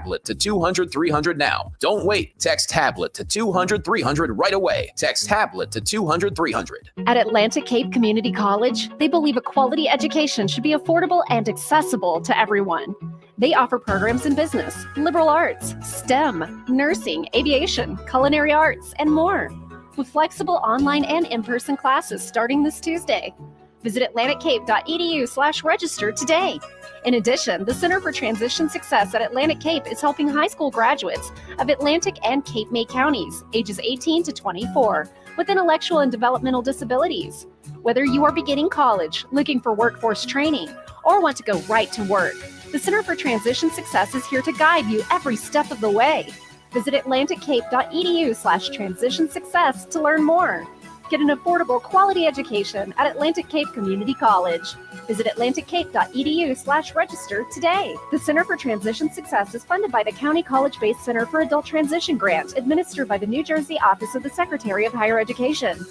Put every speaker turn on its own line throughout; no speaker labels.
tablet to 200 300 now. Don't wait. Text tablet to 200 300 right away. Text tablet to 200 300.
At Atlantic Cape Community College, they believe a quality education should be affordable and accessible to everyone. They offer programs in business, liberal arts, STEM, nursing, aviation, culinary arts, and more, with flexible online and in-person classes starting this Tuesday. Visit atlanticcape.edu/register today. In addition, the Center for Transition Success at Atlantic Cape is helping high school graduates of Atlantic and Cape May counties, ages 18 to 24, with intellectual and developmental disabilities. Whether you are beginning college, looking for workforce training, or want to go right to work, the Center for Transition Success is here to guide you every step of the way. Visit atlanticcape.edu/transition success to learn more. Get an affordable, quality education at Atlantic Cape Community College. Visit atlanticcape.edu/register today. The Center for Transition Success is funded by the County College-Based Center for Adult Transition Grant, administered by the New Jersey Office of the Secretary of Higher Education.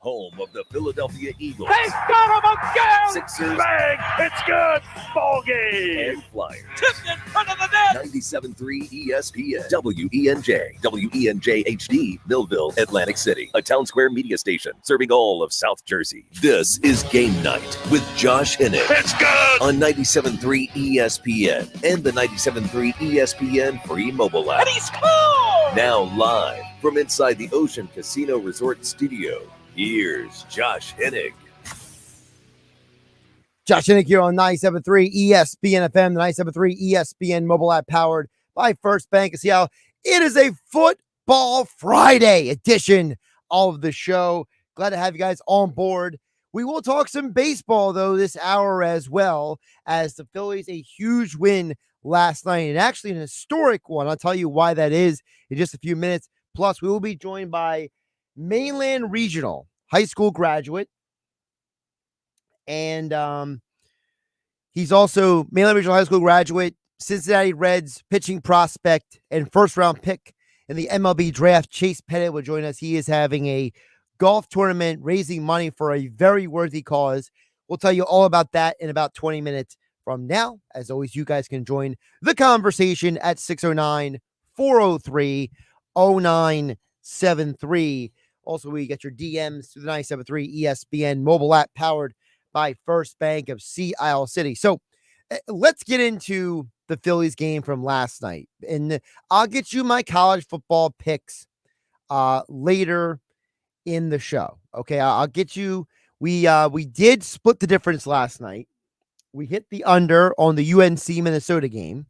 Home of the Philadelphia Eagles.
They got him again!
Sixers.
Bang! It's good! Ball game!
And Flyers.
Tipped in front of the net!
97.3 ESPN. WENJ. WENJ HD. Millville, Atlantic City. A Town Square media station serving all of South Jersey. This is Game Night with Josh Hennick.
It's good!
On 97.3 ESPN and the 97.3 ESPN free mobile app.
And he scored!
Now live from inside the Ocean Casino Resort Studio. Here's Josh Hennick.
Josh Hennick here on 97.3 ESPN FM, the 97.3 ESPN mobile app powered by First Bank of Seattle. It is a Football Friday edition of the show. Glad to have you guys on board. We will talk some baseball, though, this hour as well, as the Phillies, a huge win last night, and actually an historic one. I'll tell you why that is in just a few minutes. Plus, we will be joined by Mainland Regional high school graduate, and he's also Mainland Regional high school graduate, Cincinnati Reds pitching prospect, and first round pick in the MLB draft. Chase Pettit will join us. He is having a golf tournament raising money for a very worthy cause. We'll tell you all about that in about 20 minutes from now. As always, you guys can join the conversation at 609-403-0973. Also, we get your DMs through the 97.3 ESPN mobile app powered by First Bank of Sea Isle City. So let's get into the Phillies game from last night. And I'll get you my college football picks later in the show. Okay, I'll get you. We did split the difference last night. We hit the under on the UNC Minnesota game.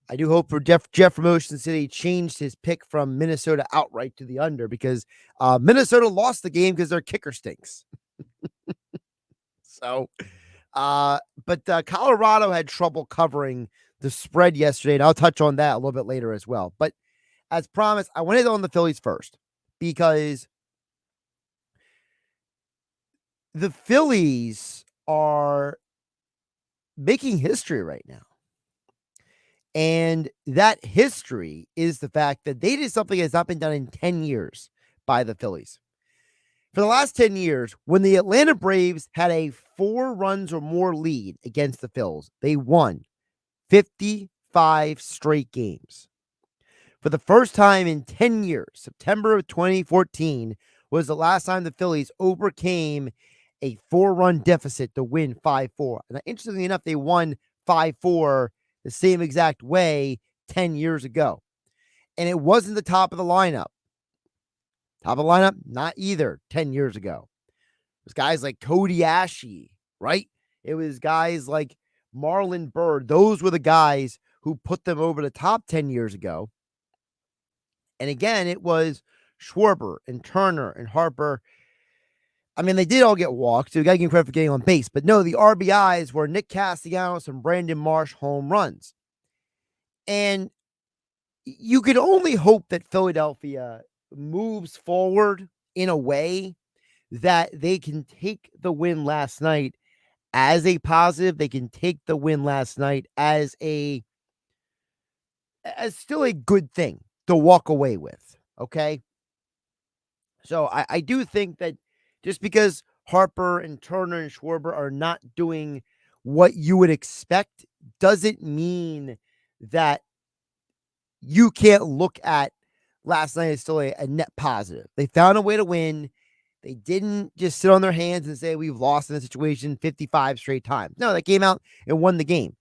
I do hope for Jeff from Ocean City changed his pick from Minnesota outright to the under, because Minnesota lost the game because their kicker stinks. So, but Colorado had trouble covering the spread yesterday, and I'll touch on that a little bit later as well. But as promised, I wanted on the Phillies first, because the Phillies are making history right now. And that history is the fact that they did something that has not been done in 10 years by the Phillies. For the last 10 years, when the Atlanta Braves had a 4 runs or more lead against the Phils, they won 55 straight games. For the first time in 10 years, September of 2014 was the last time the Phillies overcame a 4-run deficit to win 5-4. And interestingly enough, they won 5-4 the same exact way 10 years ago. And it wasn't the top of the lineup. Top of the lineup, not either 10 years ago. It was guys like Cody Ashe, right? It was guys like Marlon Byrd. Those were the guys who put them over the top 10 years ago. And again, it was Schwarber and Turner and Harper. I mean, they did all get walked, so you got to give credit for getting on base. But no, the RBIs were Nick Castellanos and Brandon Marsh home runs. And you could only hope that Philadelphia moves forward in a way that they can take the win last night as a positive. They can take the win last night as still a good thing to walk away with. Okay. So I do think that just because Harper and Turner and Schwarber are not doing what you would expect doesn't mean that you can't look at last night as still a net positive. They found a way to win. They didn't just sit on their hands and say we've lost in a situation 55 straight times. No, they came out and won the game.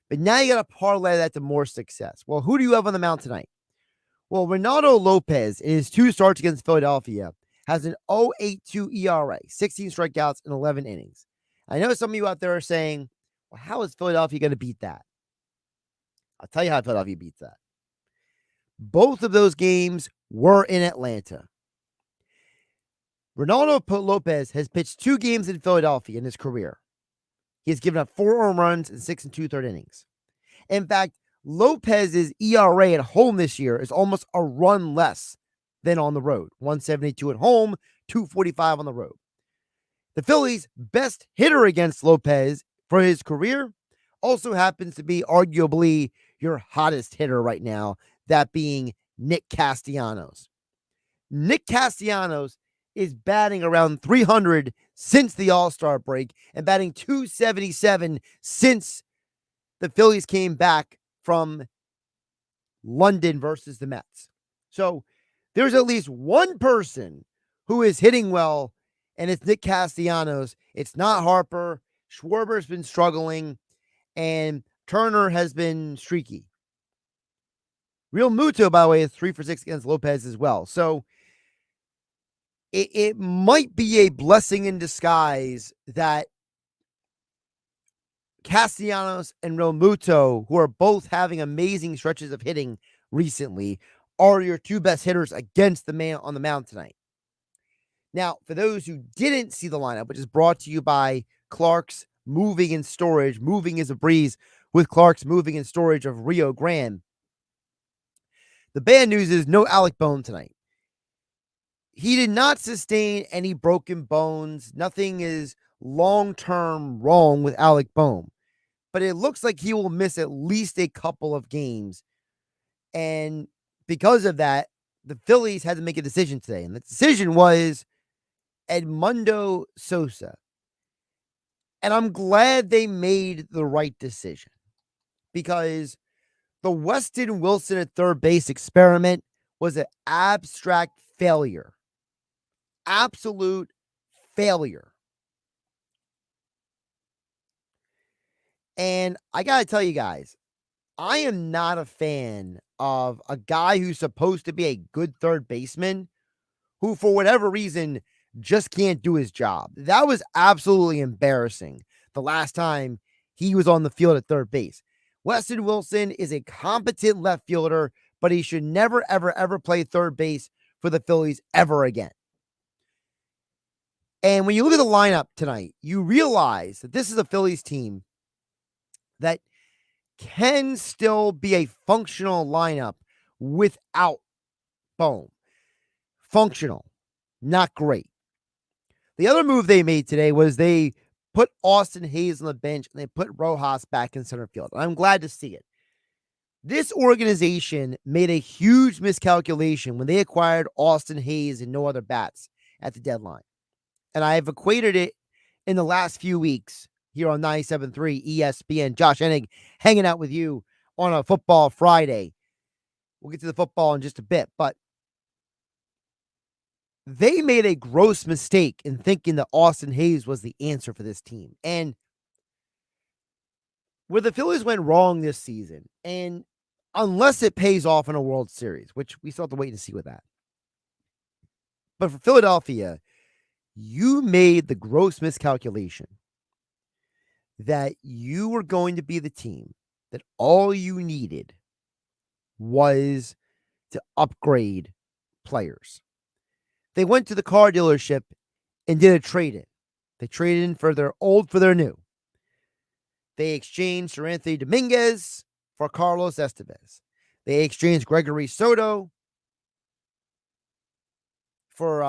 But now you got to parlay that to more success. Well, who do you have on the mound tonight? Well, Ronaldo Lopez, in his 2 starts against Philadelphia, has an 0.82 ERA, 16 strikeouts in 11 innings. I know some of you out there are saying, well, how is Philadelphia going to beat that? I'll tell you how Philadelphia beats that. Both of those games were in Atlanta. Ronaldo Lopez has pitched 2 games in Philadelphia in his career. He has given up 4 home runs in 6 2/3 innings. In fact, Lopez's ERA at home this year is almost a run less than on the road. 172 at home, 245 on the road. The Phillies' best hitter against Lopez for his career also happens to be arguably your hottest hitter right now, that being Nick Castellanos. Nick Castellanos is batting around 300 since the All-Star break and batting 277 since the Phillies came back from London versus the Mets. So there's at least one person who is hitting well, and it's Nick Castellanos. It's not Harper. Schwarber's been struggling, and Turner has been streaky. Real Muto, by the way, is 3 for 6 against Lopez as well. So it might be a blessing in disguise that Castellanos and Real Muto, who are both having amazing stretches of hitting recently, are your 2 best hitters against the man on the mound tonight. Now, for those who didn't see the lineup, which is brought to you by Clark's Moving and Storage, moving is a breeze with Clark's Moving and Storage of Rio Grande. The bad news is no Alec Bohm tonight. He did not sustain any broken bones. Nothing is long-term wrong with Alec Bohm. But it looks like he will miss at least a couple of games. And because of that, the Phillies had to make a decision today. And the decision was Edmundo Sosa. And I'm glad they made the right decision, because the Weston Wilson at third base experiment was an abstract failure. Absolute failure. And I got to tell you guys, I am not a fan of a guy who's supposed to be a good third baseman who, for whatever reason, just can't do his job. That was absolutely embarrassing the last time he was on the field at third base. Weston Wilson is a competent left fielder, but he should never, ever, ever play third base for the Phillies ever again. And when you look at the lineup tonight, you realize that this is a Phillies team that can still be a functional lineup without Bohm. Functional, not great. The other move they made today was they put Austin Hayes on the bench and they put Rojas back in center field. I'm glad to see it. This organization made a huge miscalculation when they acquired Austin Hayes and no other bats at the deadline. And I have equated it in the last few weeks here on 97.3 ESPN. Josh Hennig hanging out with you on a football Friday. We'll get to the football in just a bit, but they made a gross mistake in thinking that Austin Hayes was the answer for this team. And where the Phillies went wrong this season, and unless it pays off in a World Series, which we still have to wait and see with that. But for Philadelphia, you made the gross miscalculation that you were going to be the team that all you needed was to upgrade players. They went to the car dealership and did a trade-in. They traded in for their old for their new. They exchanged Sir Anthony Dominguez for Carlos Estevez. They exchanged Gregory Soto for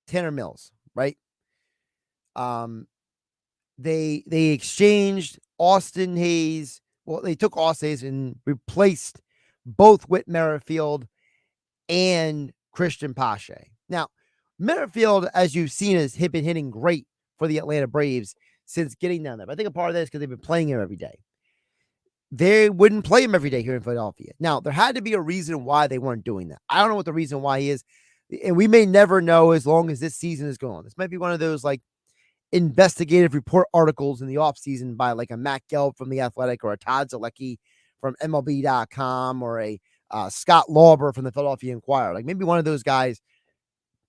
Tanner Mills, right? They exchanged Austin Hayes. Well, they took Austin Hayes and replaced both Whit Merrifield and Christian Pache. Now, Merrifield, as you've seen, has been hitting great for the Atlanta Braves since getting down there. But I think a part of that is because they've been playing him every day. they wouldn't play him every day here in Philadelphia. Now, there had to be a reason why they weren't doing that. I don't know what the reason why is, and we may never know as long as this season is going on. This might be one of those like investigative report articles in the offseason by like a Matt Gelb from The Athletic or a Todd Zalecki from MLB.com or a Scott Lauber from the Philadelphia Inquirer. Like maybe one of those guys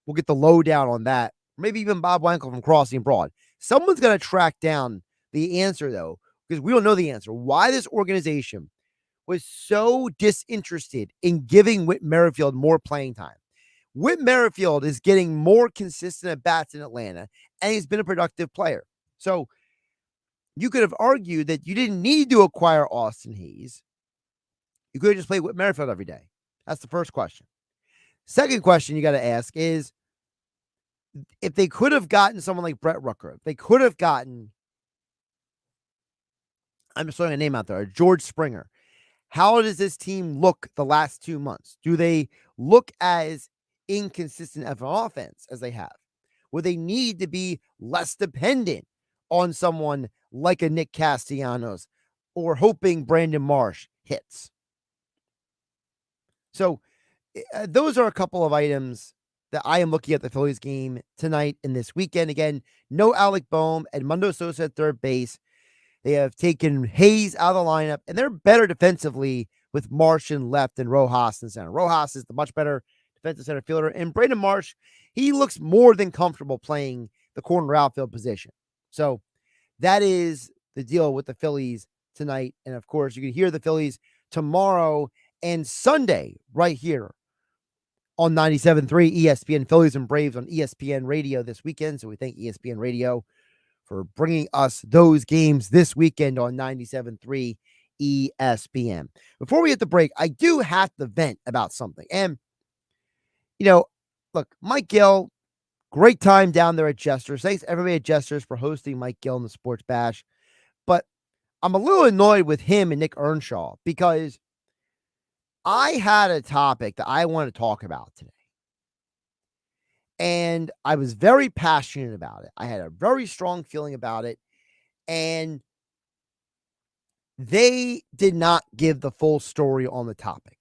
will get the lowdown on that. Maybe even Bob Wankel from Crossing Broad. Someone's going to track down the answer, though, because we don't know the answer. Why this organization was so disinterested in giving Whit Merrifield more playing time. Whit Merrifield is getting more consistent at bats in Atlanta, and he's been a productive player. So you could have argued that you didn't need to acquire Austin Hayes. You could have just played Whit Merrifield every day. That's the first question. Second question you got to ask is, if they could have gotten someone like Brett Rucker, if they could have gotten, I'm just throwing a name out there, George Springer, how does this team look the last 2 months? Do they look as inconsistent of an offense as they have? Would they need to be less dependent on someone like a Nick Castellanos or hoping Brandon Marsh hits? So those are a couple of items that I am looking at the Phillies game tonight and this weekend. Again, no Alec Boehm, Edmundo Sosa at third base. They have taken Hayes out of the lineup, and they're better defensively with Marsh in left and Rojas in center. Rojas is the much better defensive center fielder, and Brandon Marsh, he looks more than comfortable playing the corner outfield position. So that is the deal with the Phillies tonight. And of course, you can hear the Phillies tomorrow and Sunday right here on 97.3 ESPN. Phillies and Braves on ESPN Radio this weekend. So we thank ESPN Radio for bringing us those games this weekend on 97.3 ESPN. Before we hit the break, I do have to vent about something. And, look, Mike Gill, great time down there at Jester's. Thanks everybody at Jester's for hosting Mike Gill in the Sports Bash. But I'm a little annoyed with him and Nick Earnshaw because I had a topic that I want to talk about today. And I was very passionate about it. I had a very strong feeling about it. And they did not give the full story on the topic.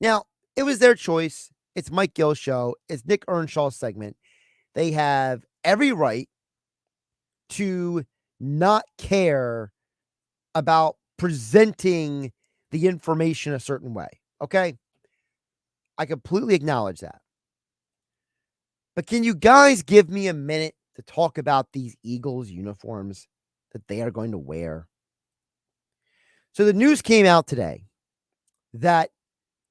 Now, it was their choice. It's Mike Gill's show. It's Nick Earnshaw's segment. They have every right to not care about presenting the information a certain way. Okay? I completely acknowledge that. But can you guys give me a minute to talk about these Eagles uniforms that they are going to wear? So the news came out today that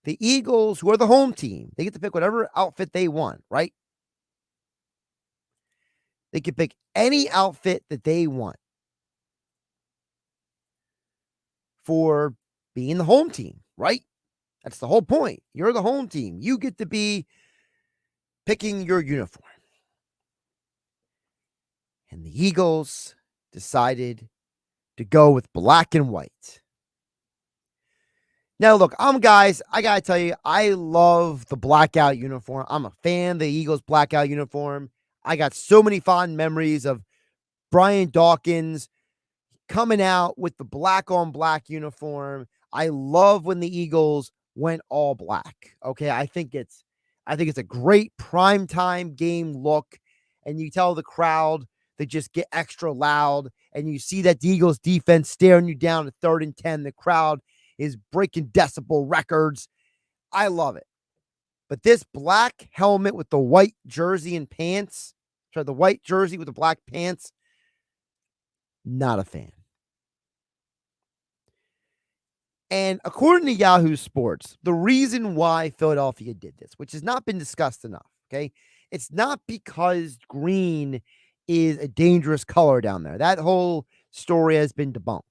the Eagles, who are the home team, they get to pick whatever outfit they want, right? They can pick any outfit that they want for being the home team, right? That's the whole point. You're the home team. You get to be picking your uniform. And the Eagles decided to go with black and white. Now, look, I got to tell you, I love the blackout uniform. I'm a fan of the Eagles blackout uniform. I got so many fond memories of Brian Dawkins coming out with the black on black uniform. I love when the Eagles went all black. Okay. I think it's a great primetime game look. And you tell the crowd they just get extra loud. And you see that the Eagles defense staring you down at 3rd and 10. The crowd is breaking decibel records. I love it. But this black helmet with the white jersey and pants, the white jersey with the black pants, not a fan. And according to Yahoo Sports, the reason why Philadelphia did this, which has not been discussed enough, okay, it's not because green is a dangerous color down there. That whole story has been debunked.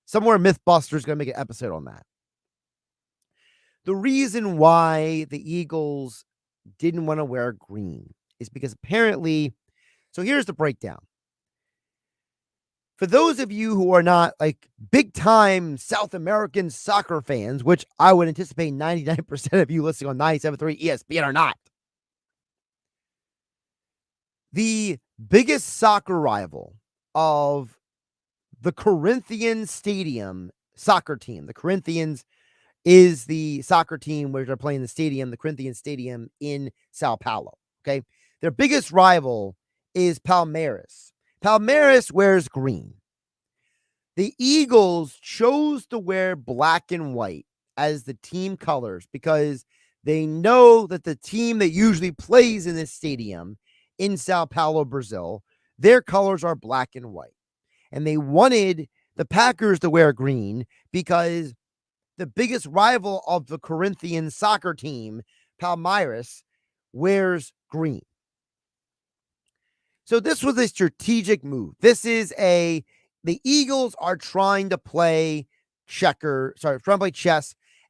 Somewhere Mythbusters is going to make an episode on that. The reason why the Eagles didn't want to wear green is because apparently, so here's the breakdown. For those of you who are not like big time South American soccer fans, which I would anticipate 99% of you listening on 97.3 ESPN are not, the biggest soccer rival of the Corinthians Stadium soccer team. The Corinthians is the soccer team where they're playing the stadium, the Corinthians Stadium in Sao Paulo. Okay. Their biggest rival is Palmeiras. Palmeiras wears green. The Eagles chose to wear black and white as the team colors because they know that the team that usually plays in this stadium in Sao Paulo, Brazil, their colors are black and white. And they wanted the Packers to wear green because the biggest rival of the Corinthian soccer team, Palmeiras, wears green. So this was a strategic move. The Eagles are trying to play chess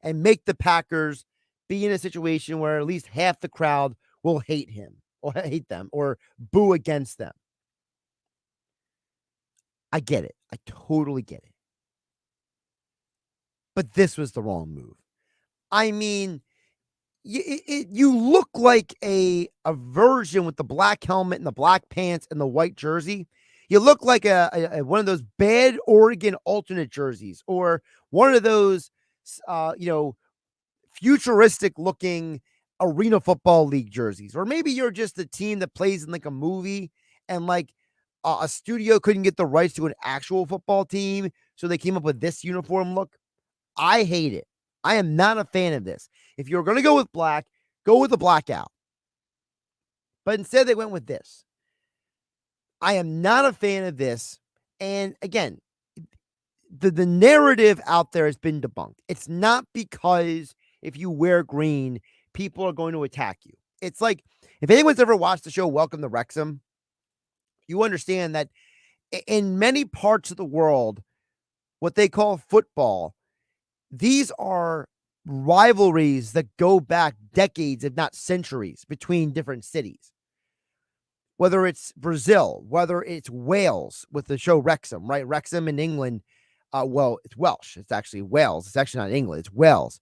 and make the Packers be in a situation where at least half the crowd will hate them or boo against them. I get it. I totally get it. But this was the wrong move. I mean, you look like a version with the black helmet and the black pants and the white jersey. You look like a one of those bad Oregon alternate jerseys or one of those, futuristic looking Arena Football League jerseys. Or maybe you're just a team that plays in like a movie and like a studio couldn't get the rights to an actual football team. So they came up with this uniform look. I hate it. I am not a fan of this. If you're going to go with black, go with the blackout. But instead they went with this. I am not a fan of this. And again, the narrative out there has been debunked. It's not because if you wear green, people are going to attack you. It's like, if anyone's ever watched the show Welcome to Wrexham, you understand that in many parts of the world, what they call football, these are rivalries that go back decades, if not centuries, between different cities. Whether it's Brazil, whether it's Wales with the show Wrexham, right? Wrexham in England, it's Welsh. It's actually Wales. It's actually not England. It's Wales.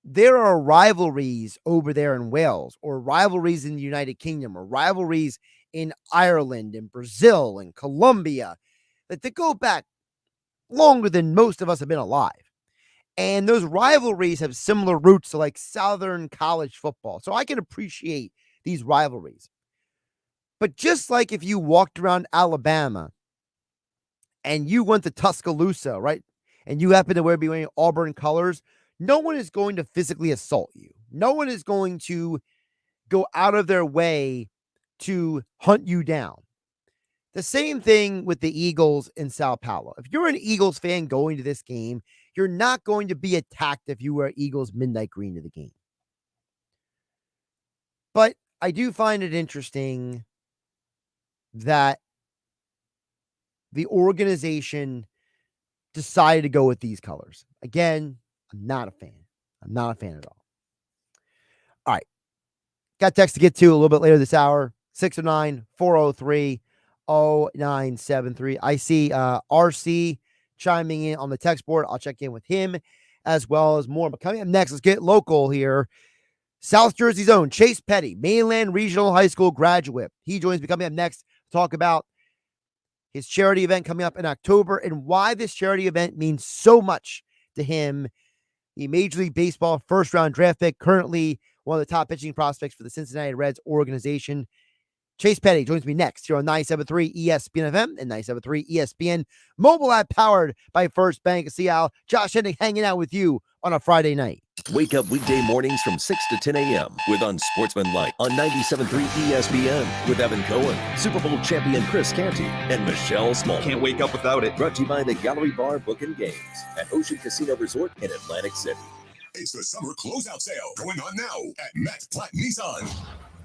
There are rivalries over there in Wales, or rivalries in the United Kingdom, or rivalries in Ireland and Brazil and Colombia that they go back longer than most of us have been alive. And those rivalries have similar roots to like Southern college football. So I can appreciate these rivalries. But just like if you walked around Alabama and you went to Tuscaloosa, right? And you happen to be wearing Auburn colors, no one is going to physically assault you. No one is going to go out of their way to hunt you down. The same thing with the Eagles in Sao Paulo. If you're an Eagles fan going to this game, you're not going to be attacked if you wear Eagles midnight green to the game. But I do find it interesting that the organization decided to go with these colors. Again, I'm not a fan. I'm not a fan at all. All right. Got text to get to a little bit later this hour. 609-403-0973. I see RC chiming in on the text board. I'll check in with him as well as more. But coming up next, let's get local here. South Jersey's own Chase Petty, Mainland Regional High School graduate. He joins me coming up next to talk about his charity event coming up in October and why this charity event means so much to him. The Major League Baseball first-round draft pick, currently one of the top pitching prospects for the Cincinnati Reds organization. Chase Petty joins me next here on 97.3 ESPN FM and 97.3 ESPN mobile app powered by First Bank of Seattle. Josh Hennick hanging out with you on a Friday night.
Wake up weekday mornings from 6 to 10 a.m. with Unsportsmanlike on 97.3 ESPN with Evan Cohen, Super Bowl champion Chris Canty, and Michelle Small.
Can't wake up without it.
Brought to you by the Gallery Bar Book and Games at Ocean Casino Resort in Atlantic City.
It's the summer closeout sale going on now at Matt Platt Nissan.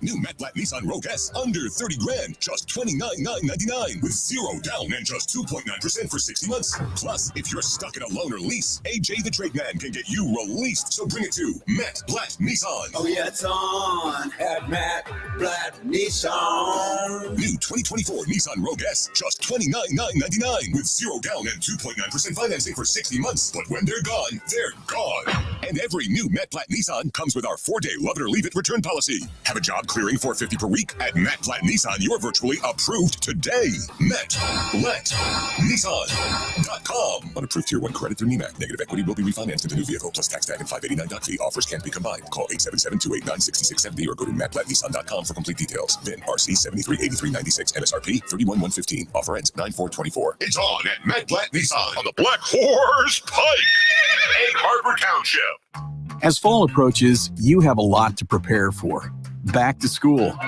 New Matt Blatt Nissan Rogue S under 30 grand, just $29,999 with zero down and just 2.9% for 60 months. Plus, if you're stuck in a loan or lease, AJ the Trade Man can get you released. So bring it to Matt Blatt Nissan.
Oh yeah, it's on at Matt Blatt Nissan.
New 2024 Nissan Rogue S, just $29,999 with zero down and 2.9% financing for 60 months. But when they're gone, they're gone. And every new Matt Blatt Nissan comes with our 4-day love it or leave it return policy. Have a job? Clearing $450 per week at Matt Platt Nissan. You're virtually approved today. MattPlattNissan.com. Unapproved Tier 1 credit through NEMAC. Negative equity will be refinanced into new vehicle plus tax tag and $589 fee. Offers can't be combined. Call 877-289-6670 or go to MattPlattNissan.com for complete details. VIN RC 738396 MSRP 31115. Offer ends 9/4/24.
It's on at Matt Platt Nissan on the Black Horse Pike, Egg Harbor Township.
As fall approaches, you have a lot to prepare for. Back to school,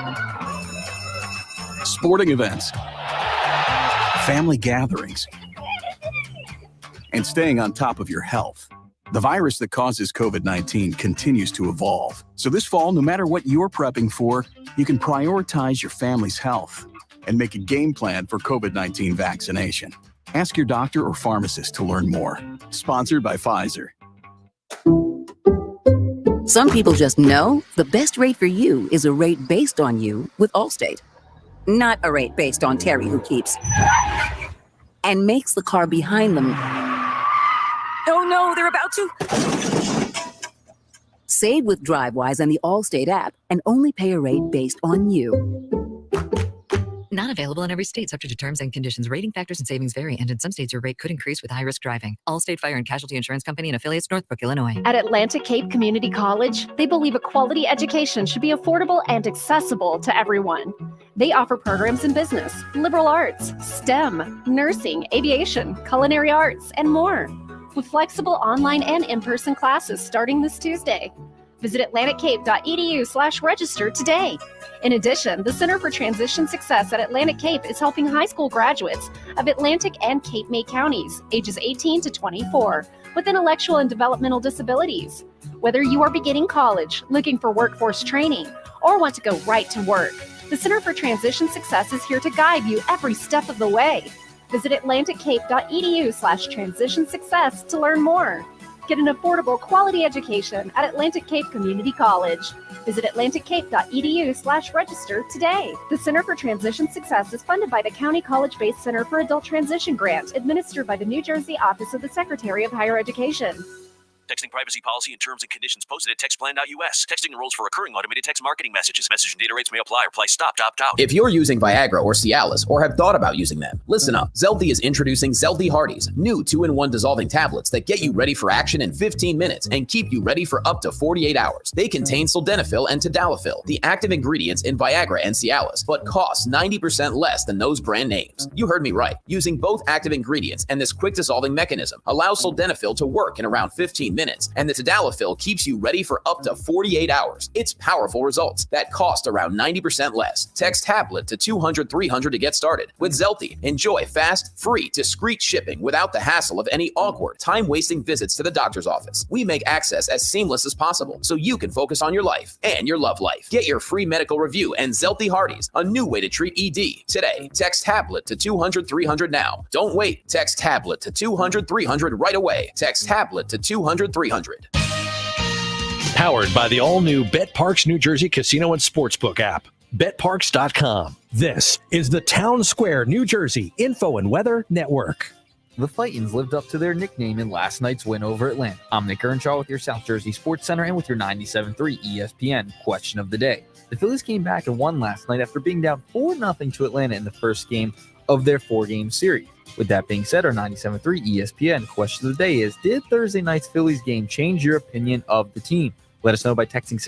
sporting events, family gatherings, and staying on top of your health. The virus that causes COVID-19 continues to evolve. So this fall, no matter what you're prepping for, you can prioritize your family's health and make a game plan for COVID-19 vaccination. Ask your doctor or pharmacist to learn more. Sponsored by Pfizer.
Some people just know the best rate for you is a rate based on you with Allstate. Not a rate based on Terry who keeps and makes the car behind them. Oh no, they're about to. Save with DriveWise and the Allstate app and only pay a rate based on you.
Not available in every state, subject to terms and conditions. Rating factors and savings vary, and in some states your rate could increase with high-risk driving. Allstate Fire and Casualty Insurance Company and affiliates, Northbrook, Illinois.
At Atlantic Cape Community College, they believe a quality education should be affordable and accessible to everyone. They offer programs in business, liberal arts, STEM, nursing, aviation, culinary arts, and more, with flexible online and in-person classes starting this Tuesday. Visit atlanticcape.edu/register today. In addition, the Center for Transition Success at Atlantic Cape is helping high school graduates of Atlantic and Cape May counties, ages 18 to 24, with intellectual and developmental disabilities. Whether you are beginning college, looking for workforce training, or want to go right to work, the Center for Transition Success is here to guide you every step of the way. Visit atlanticcape.edu/transition success to learn more. Get an affordable, quality education at Atlantic Cape Community College. Visit atlanticcape.edu/register today. The Center for Transition Success is funded by the County College-based Center for Adult Transition Grant, administered by the New Jersey Office of the Secretary of Higher Education.
Texting privacy policy and terms and conditions posted at textplan.us. Texting enrolls for recurring automated text marketing messages. Message and data rates may apply. Reply stop, opt out.
If you're using Viagra or Cialis or have thought about using them, listen up. Zeldy is introducing Zeldy Hardy's, new 2-in-1 dissolving tablets that get you ready for action in 15 minutes and keep you ready for up to 48 hours. They contain sildenafil and tadalafil, the active ingredients in Viagra and Cialis, but cost 90% less than those brand names. You heard me right. Using both active ingredients and this quick dissolving mechanism allows sildenafil to work in around 15 minutes, and the tadalafil keeps you ready for up to 48 hours. It's powerful results that cost around 90% less. Text tablet to 200-300 to get started. With Zelty, enjoy fast, free, discreet shipping without the hassle of any awkward, time-wasting visits to the doctor's office. We make access as seamless as possible so you can focus on your life and your love life. Get your free medical review and Zelty Hardy's, a new way to treat ED, today. Text tablet to 200-300 now. Don't wait. Text tablet to 200-300 right away. Text tablet to 200-300.
Powered by the all-new BetParks New Jersey Casino and Sportsbook app. BetParks.com. This is the Town Square, New Jersey Info and Weather Network.
The Fightins lived up to their nickname in last night's win over Atlanta. I'm Nick Earnshaw with your South Jersey Sports Center and with your 97.3 ESPN question of the day. The Phillies came back and won last night after being down 4-0 to Atlanta in the first game of their 4-game series. With that being said, our 97.3 ESPN question of the day is, did Thursday night's Phillies game change your opinion of the team? Let us know by texting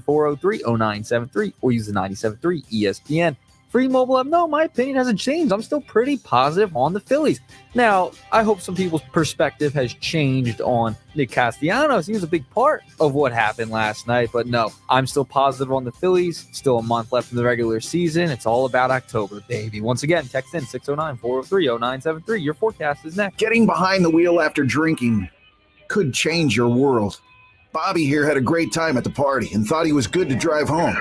609-403-0973 or use the 97.3 ESPN free mobile app. No, my opinion hasn't changed. I'm still pretty positive on the Phillies. Now, I hope some people's perspective has changed on Nick Castellanos. He was a big part of what happened last night, but no, I'm still positive on the Phillies. Still a month left in the regular season. It's all about October, baby. Once again, text in 609-403-0973. Your forecast is next.
Getting behind the wheel after drinking could change your world. Bobby here had a great time at the party and thought he was good to drive home.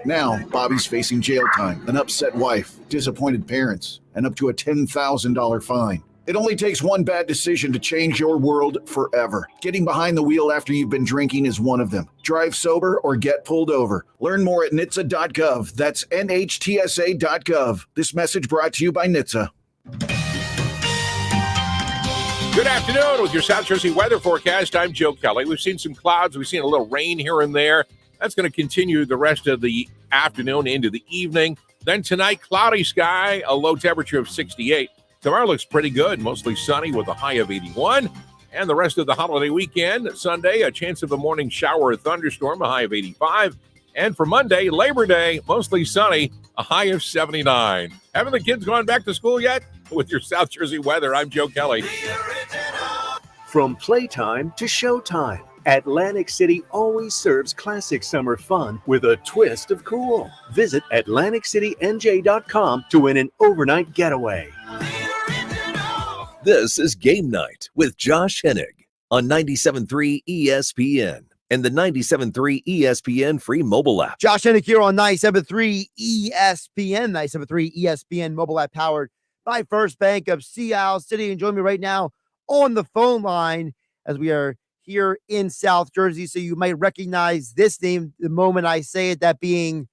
Now, Bobby's facing jail time, an upset wife, disappointed parents, and up to a $10,000 fine. It only takes one bad decision to change your world forever. Getting behind the wheel after you've been drinking is one of them. Drive sober or get pulled over. Learn more at NHTSA.gov. That's NHTSA.gov. This message brought to you by NHTSA.
Good afternoon with your South Jersey weather forecast. I'm Joe Kelly. We've seen some clouds. We've seen a little rain here and there. That's going to continue the rest of the afternoon into the evening. Then tonight, cloudy sky, a low temperature of 68. Tomorrow looks pretty good, mostly sunny with a high of 81. And the rest of the holiday weekend, Sunday, a chance of a morning shower or thunderstorm, a high of 85. And for Monday, Labor Day, mostly sunny, a high of 79. Haven't the kids gone back to school yet? With your South Jersey weather, I'm Joe Kelly.
From playtime to showtime, Atlantic City always serves classic summer fun with a twist of cool. Visit AtlanticCityNJ.com to win an overnight getaway.
This is Game Night with Josh Hennig on 97.3 ESPN and the 97.3 ESPN free mobile app.
Josh Hennig here on 97.3 ESPN, 97.3 ESPN mobile app powered by First Bank of Sea Isle City. And join me right now on the phone line as we are here in South Jersey. So you might recognize this name the moment I say it, that being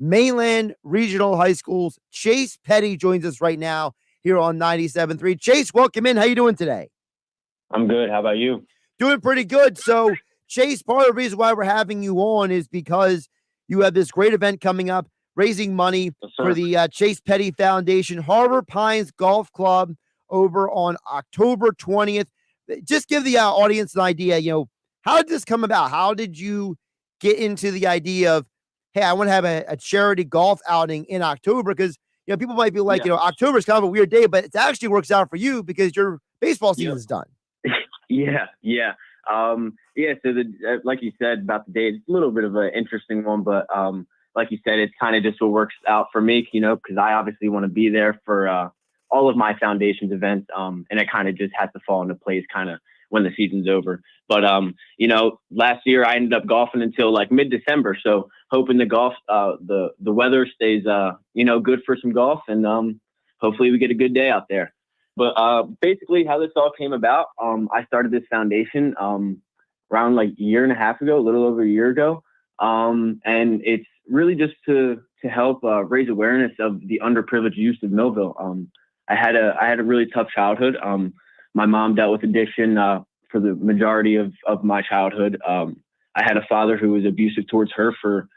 Mainland Regional High School's Chase Petty joins us right now here on 97.3. Chase, welcome in. How you doing today?
I'm good. How about you?
Doing pretty good. So, Chase, part of the reason why we're having you on is because you have this great event coming up, raising money for the Chase Petty Foundation, Harbor Pines Golf Club, over on October 20th. Just give the audience an idea, how did this come about? How did you get into the idea of, hey, I want to have a charity golf outing in October? Because people might be like, October is kind of a weird day, but it actually works out for you because your baseball season is done.
Yeah. So like you said about the date, it's a little bit of an interesting one, but like you said, it's kind of just what works out for me, because I obviously want to be there for all of my foundation's events, and it kind of just has to fall into place kind of when the season's over. But last year I ended up golfing until like mid-December, so hoping the golf, the weather stays, good for some golf, and hopefully we get a good day out there. But basically, how this all came about, I started this foundation around like a year and a half ago, a little over a year ago, and it's really just to help raise awareness of the underprivileged youth of Millville. I had a really tough childhood. My mom dealt with addiction for the majority of my childhood. I had a father who was abusive towards her for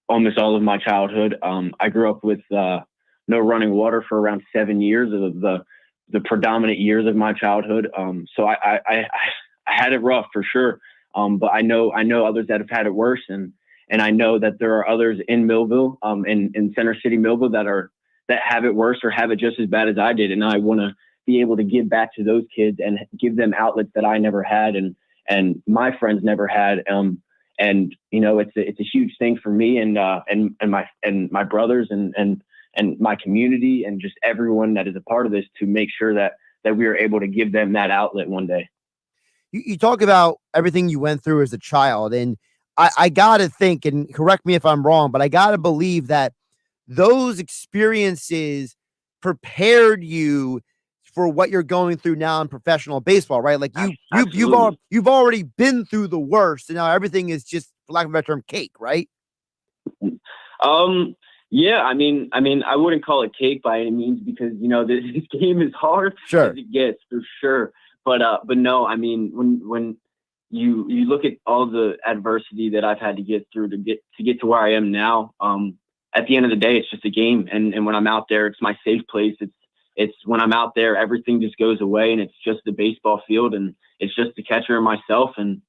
almost all of my childhood. I grew up with no running water for around 7 years of the predominant years of my childhood. So I had it rough for sure. But I know others that have had it worse, and I know that there are others in Millville, in Center City, Millville, that have it worse or have it just as bad as I did. And I want to be able to give back to those kids and give them outlets that I never had and my friends never had. It's a huge thing for me and my brothers and my community and just everyone that is a part of this to make sure that we are able to give them that outlet one day.
You talk about everything you went through as a child, and I got to think, and correct me if I'm wrong, but I got to believe that those experiences prepared you for what you're going through now in professional baseball, right? Like you've already been through the worst, and now everything is just, for lack of a better term, cake, right?
Yeah, I mean, I wouldn't call it cake by any means because this game is hard as it gets for sure. But no, I mean, when you look at all the adversity that I've had to get through to get to where I am now, at the end of the day, it's just a game. And when I'm out there, it's my safe place. It's when I'm out there, everything just goes away and it's just the baseball field and it's just the catcher and myself. And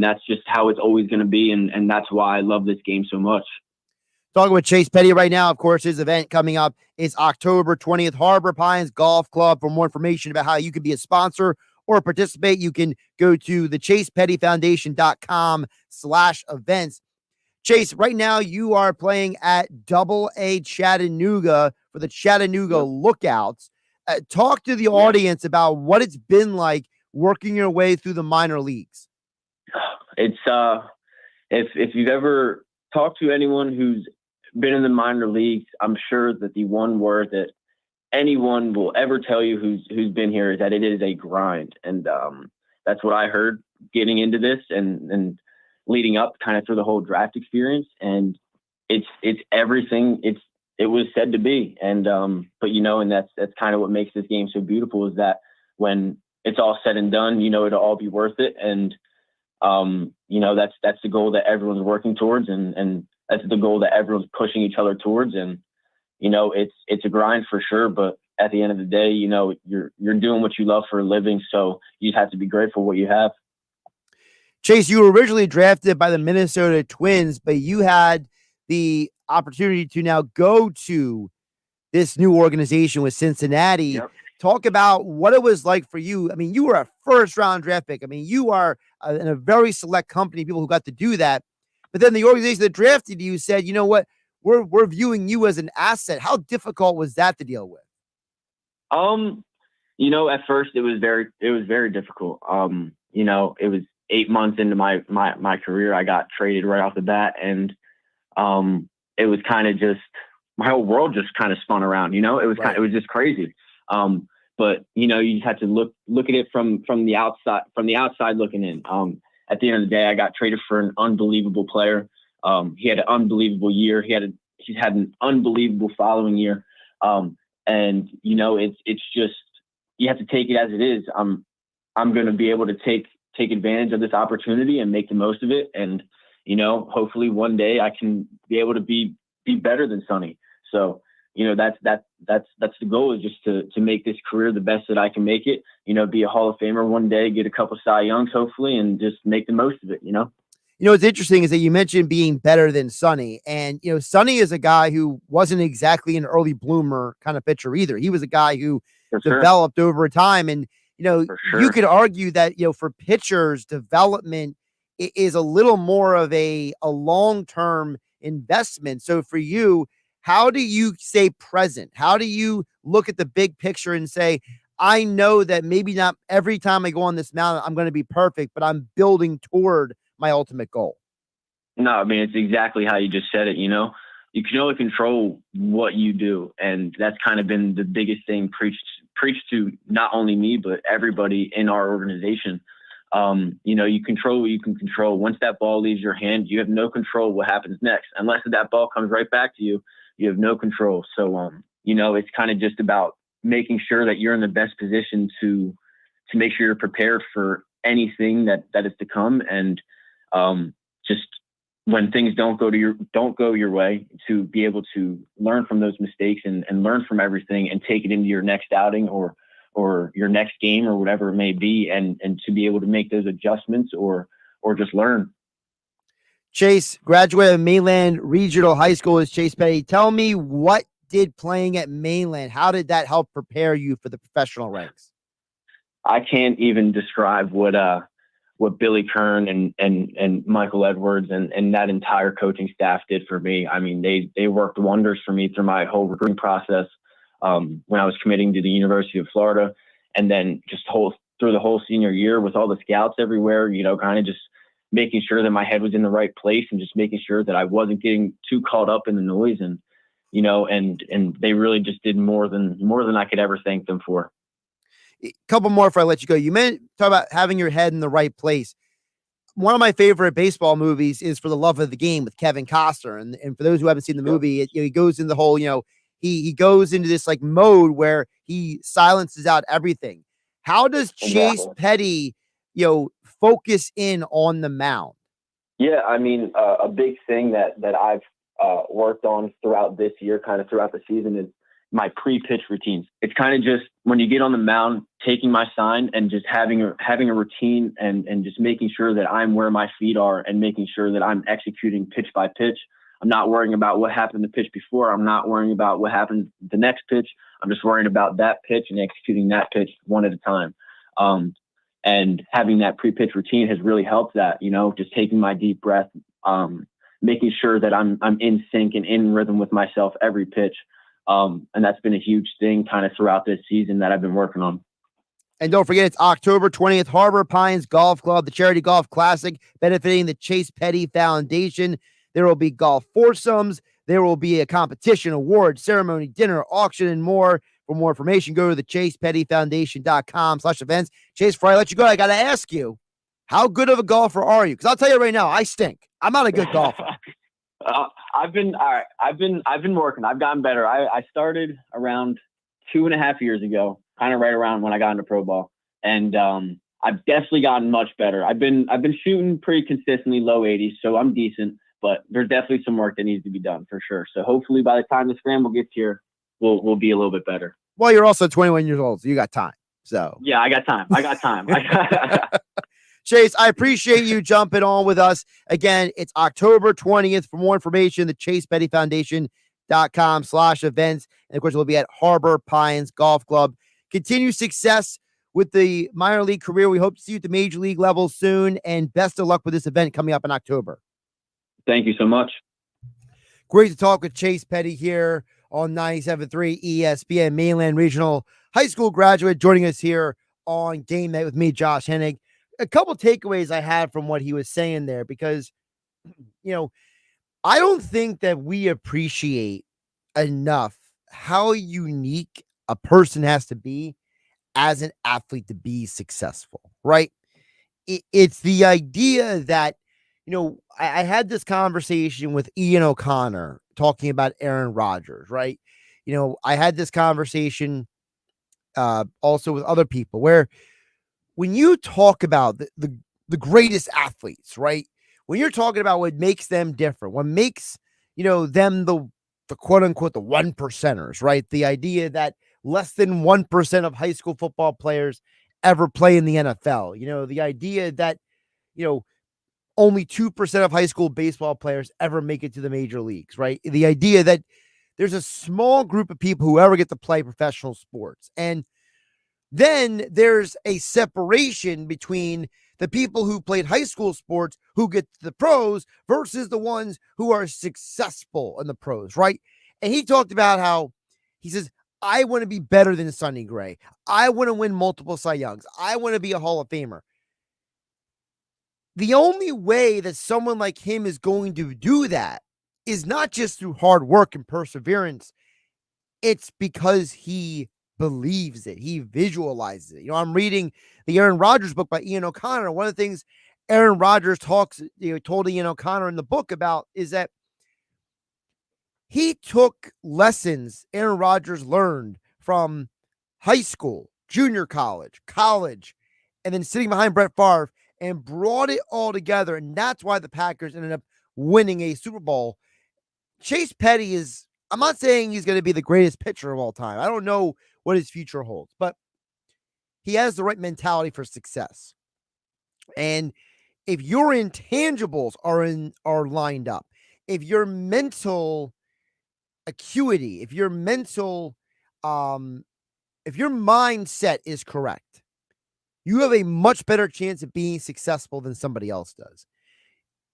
that's just how it's always going to be. And that's why I love this game so much.
Talking with Chase Petty right now, of course, his event coming up is October 20th, Harbor Pines Golf Club. For more information about how you can be a sponsor or participate, you can go to the ChasePettyFoundation.com/events. Chase, right now you are playing at AA Chattanooga for the Chattanooga Lookouts. Talk to the audience about what it's been like working your way through the minor leagues.
It's if you've ever talked to anyone who's been in the minor leagues, I'm sure that the one word that anyone will ever tell you who's been here is that it is a grind. And that's what I heard getting into this and leading up kind of through the whole draft experience. And it's everything it was said to be. And but and that's kind of what makes this game so beautiful is that when it's all said and done, it'll all be worth it. And That's the goal that everyone's working towards, and that's the goal that everyone's pushing each other towards. And, it's a grind for sure, but at the end of the day, you're doing what you love for a living. So you just have to be grateful for what you have.
Chase, you were originally drafted by the Minnesota Twins, but you had the opportunity to now go to this new organization with Cincinnati.
Yep.
Talk about what it was like for you. I mean, you were a first-round draft pick. I mean, you are in a very select company, people who got to do that. But then the organization that drafted you said, you know what, we're viewing you as an asset. How difficult was that to deal with?
At first it was very difficult. It was 8 months into my career. I got traded right off the bat, and it was kind of just my whole world just kind of spun around. It was
Right.
it was just crazy. But you just had to look at it from the outside looking in. At the end of the day, I got traded for an unbelievable player. He had an unbelievable year. He's had an unbelievable following year. And it's just, you have to take it as it is. I'm going to be able to take advantage of this opportunity and make the most of it. And, hopefully one day I can be able to be better than Sonny. So, that's the goal, is just to make this career the best that I can make it, be a Hall of Famer one day, get a couple Cy Youngs, hopefully, and just make the most of it,
What's interesting is that you mentioned being better than Sonny. And, Sonny is a guy who wasn't exactly an early bloomer kind of pitcher either. He was a guy who developed over time. And, you could argue that, for pitchers, development is a little more of a long-term investment. So for you, how do you stay present? How do you look at the big picture and say, I know that maybe not every time I go on this mountain, I'm going to be perfect, but I'm building toward my ultimate goal?
No, I mean, it's exactly how you just said it. You can only control what you do. And that's kind of been the biggest thing preached to not only me, but everybody in our organization. You control what you can control. Once that ball leaves your hand, you have no control what happens next. Unless that ball comes right back to you, you have no control. So, it's kind of just about making sure that you're in the best position to make sure you're prepared for anything that is to come. And just when things don't go your way, to be able to learn from those mistakes and learn from everything and take it into your next outing or your next game or whatever it may be, and to be able to make those adjustments or just learn.
Chase graduated Mainland Regional High School as Chase Petty. Tell me, what did playing at Mainland, how did that help prepare you for the professional ranks?
I can't even describe what Billy Kern and Michael Edwards and that entire coaching staff did for me. I mean, they worked wonders for me through my whole recruiting process when I was committing to the University of Florida, and then just through the whole senior year with all the scouts everywhere, kind of just making sure that my head was in the right place and just making sure that I wasn't getting too caught up in the noise, and they really just did more than I could ever thank them for.
A couple more before I let you go. You talk about having your head in the right place. One of my favorite baseball movies is For the Love of the Game with Kevin Costner. And for those who haven't seen the movie, he goes in the whole, he goes into this like mode where he silences out everything. How does Chase Petty, focus in on the mound?
Yeah, I mean, a big thing that I've worked on throughout this year, kind of throughout the season, is my pre-pitch routines. It's kind of just when you get on the mound, taking my sign and just having a routine and just making sure that I'm where my feet are and making sure that I'm executing pitch by pitch. I'm not worrying about what happened the pitch before. I'm not worrying about what happened the next pitch. I'm just worrying about that pitch and executing that pitch one at a time. And having that pre-pitch routine has really helped that, just taking my deep breath, making sure that I'm in sync and in rhythm with myself every pitch. And that's been a huge thing kind of throughout this season that I've been working on.
And don't forget, it's October 20th, Harbor Pines Golf Club, the Charity Golf Classic, benefiting the Chase Petty Foundation. There will be golf foursomes. There will be a competition, award, ceremony, dinner, auction, and more. For more information, go to the ChasePettyFoundation.com/events. Chase, before I let you go, I got to ask you, how good of a golfer are you? Because I'll tell you right now, I stink. I'm not a good golfer.
I've been working. I've gotten better. I started around 2.5 years ago, kind of right around when I got into pro ball. And I've definitely gotten much better. I've been shooting pretty consistently low 80s, so I'm decent. But there's definitely some work that needs to be done for sure. So hopefully by the time the scramble gets here, we'll be a little bit better.
Well, you're also 21 years old, so you got time. So
yeah, I got time.
Chase, I appreciate you jumping on with us. Again, it's October 20th. For more information, the ChasePettyFoundation.com/events. And of course, we'll be at Harbor Pines Golf Club. Continue success with the minor league career. We hope to see you at the major league level soon. And best of luck with this event coming up in October.
Thank you so much.
Great to talk with Chase Petty here on 97.3 ESPN, Mainland Regional High School graduate, joining us here on Game Night with me, Josh Hennig. A couple takeaways I had from what he was saying there, because, I don't think that we appreciate enough how unique a person has to be as an athlete to be successful, right? It's the idea that, I had this conversation with Ian O'Connor talking about Aaron Rodgers, right? I had this conversation also with other people where when you talk about the greatest athletes, right? When you're talking about what makes them different, what makes, them the quote unquote, the 1%ers, right? The idea that less than 1% of high school football players ever play in the NFL, the idea that, only 2% of high school baseball players ever make it to the major leagues, right? The idea that there's a small group of people who ever get to play professional sports. And then there's a separation between the people who played high school sports who get to the pros versus the ones who are successful in the pros, right? And he talked about how he says, I want to be better than Sonny Gray. I want to win multiple Cy Youngs. I want to be a Hall of Famer. The only way that someone like him is going to do that is not just through hard work and perseverance. It's because he believes it. He visualizes it. I'm reading the Aaron Rodgers book by Ian O'Connor. One of the things Aaron Rodgers told Ian O'Connor in the book about is that he took lessons Aaron Rodgers learned from high school, junior college, and then sitting behind Brett Favre and brought it all together. And that's why the Packers ended up winning a Super Bowl. Chase Petty is, I'm not saying he's going to be the greatest pitcher of all time. I don't know what his future holds, but he has the right mentality for success. And if your intangibles are lined up, if your mental acuity, if your mental, if your mindset is correct, you have a much better chance of being successful than somebody else does.